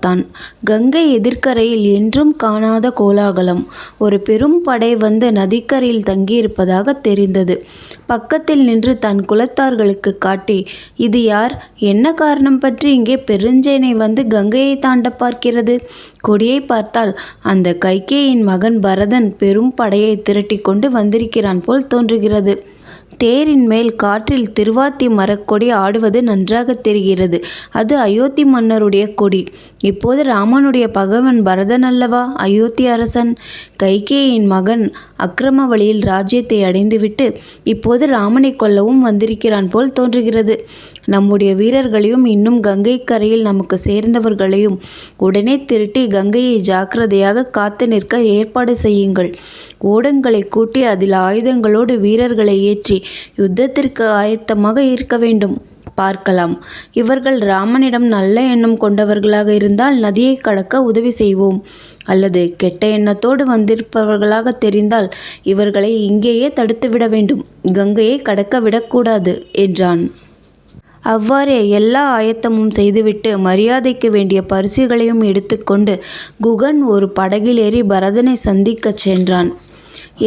பார்த்தான். கங்கை எதிர்க்கரையில் என்றும் காணாத கோலாகலம். ஒரு பெரும் படை வந்து நதிக்கரையில் தங்கியிருப்பதாக தெரிந்தது. பக்கத்தில் நின்று தன் குலத்தார்களுக்கு காட்டி, இது யார், என்ன காரணம் பற்றி இங்கே பெருஞ்சேனை வந்து கங்கையை தாண்ட பார்க்கிறது? கொடியை பார்த்தால் அந்த கைகேயின் மகன் பரதன் பெரும் படையை திரட்டி கொண்டு வந்திருக்கிறான் போல் தோன்றுகிறது. தேரின் மேல் காற்றில் திருவாத்தி மரக்கொடி ஆடுவது நன்றாக தெரிகிறது. அது அயோத்தி மன்னருடைய கொடி. இப்போது ராமனுடைய பகவன் பரதன் அல்லவா அயோத்தி அரசன்? கைகேயின் மகன் அக்கிரம வழியில் ராஜ்யத்தை அடைந்துவிட்டு இப்போது ராமனை கொல்லவும் வந்திருக்கிறான் போல் தோன்றுகிறது. நம்முடைய வீரர்களையும் இன்னும் கங்கை கரையில் நமக்கு சேர்ந்தவர்களையும் உடனே திரட்டி கங்கையை ஜாக்கிரதையாக காத்து நிற்க ஏற்பாடு செய்யுங்கள். ஓடங்களை கூட்டி அதில் ஆயுதங்களோடு வீரர்களை ஏற்றி யுத்தத்திற்கு ஆயத்தமாக இருக்க வேண்டும். பார்க்கலாம். இவர்கள் ராமனிடம் நல்ல எண்ணம் கொண்டவர்களாக இருந்தால் நதியை கடக்க உதவி செய்வோம். அல்லது கெட்ட எண்ணத்தோடு வந்திருப்பவர்களாக தெரிந்தால் இவர்களை இங்கேயே தடுத்துவிட வேண்டும். கங்கையை கடக்க விடக்கூடாது என்றான். அவ்வாறே எல்லா ஆயத்தமும் செய்துவிட்டு மரியாதைக்கு வேண்டிய பரிசுகளையும் எடுத்துக்கொண்டு குகன் ஒரு படகில் ஏறி பரதனை சந்திக்கச் சென்றான்.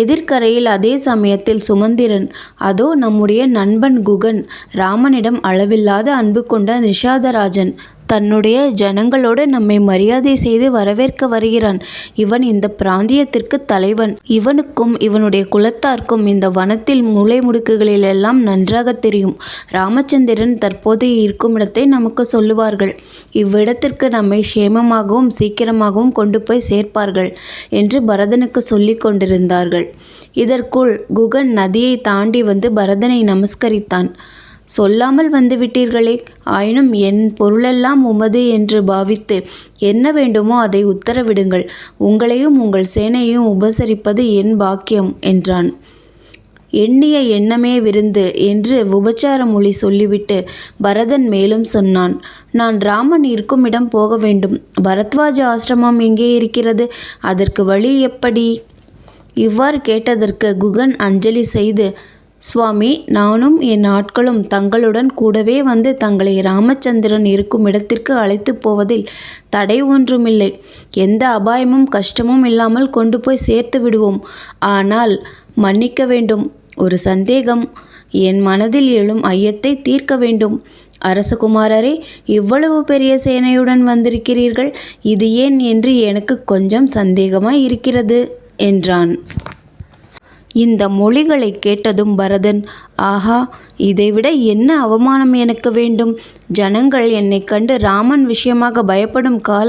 எதிர்க்கரையில் அதே சமயத்தில் சுமந்திரன், அதோ நம்முடைய நண்பன் குகன், ராமனிடம் அளவில்லாத அன்பு கொண்ட நிஷாதராஜன், தன்னுடைய ஜனங்களோடு நம்மை மரியாதை செய்து வரவேற்க வருகிறான். இவன் இந்த பிராந்தியத்திற்கு தலைவன். இவனுக்கும் இவனுடைய குலத்தார்க்கும் இந்த வனத்தில் மூலை முடுக்குகளிலெல்லாம் நன்றாக தெரியும். ராமச்சந்திரன் தற்போது இருக்கும் இடத்தை நமக்கு சொல்லுவார்கள். இவ்விடத்திற்கு நம்மை சேமமாகவும் சீக்கிரமாகவும் கொண்டு போய் சேர்ப்பார்கள் என்று பரதனுக்கு சொல்லி கொண்டிருந்தார்கள். இதற்குள் குகன் நதியை தாண்டி வந்து பரதனை நமஸ்கரித்தான். சொல்லாமல் வந்துவிட்டீர்களே, ஆயினும் என் பொருளெல்லாம் உமது என்று பாவித்து என்ன வேண்டுமோ அதை உத்தரவிடுங்கள். உங்களையும் உங்கள் சேனையையும் உபசரிப்பது என் பாக்கியம் என்றான். எண்ணிய எண்ணமே விருந்து என்று உபச்சார மொழி சொல்லிவிட்டு பரதன் மேலும் சொன்னான். நான் ராமன் இருக்கும் இடம் போக வேண்டும். பரத்வாஜ ஆசிரமம் எங்கே இருக்கிறது? அதற்கு வழி எப்படி? இவ்வாறு கேட்டதற்கு குகன் அஞ்சலி செய்து, சுவாமி, நானும் என் ஆட்களும் தங்களுடன் கூடவே வந்து தங்களை ராமச்சந்திரன் இருக்கும் இடத்திற்கு அழைத்து போவதில் தடை ஒன்றுமில்லை. எந்த அபாயமும் கஷ்டமும் இல்லாமல் கொண்டு போய் சேர்த்து விடுவோம். ஆனால் மன்னிக்க வேண்டும், ஒரு சந்தேகம். என் மனதில் எழும் ஐயத்தை தீர்க்க வேண்டும். அரசகுமாரரே, இவ்வளவு பெரிய சேனையுடன் வந்திருக்கிறீர்கள், இது ஏன் என்று எனக்கு கொஞ்சம் சந்தேகமாய் இருக்கிறது என்றான். இந்த மொழிகளை கேட்டதும் பரதன், ஆஹா, இதைவிட என்ன அவமானம் எனக்கு வேண்டும்? ஜனங்கள் என்னை கண்டு ராமன் விஷயமாக பயப்படும் கால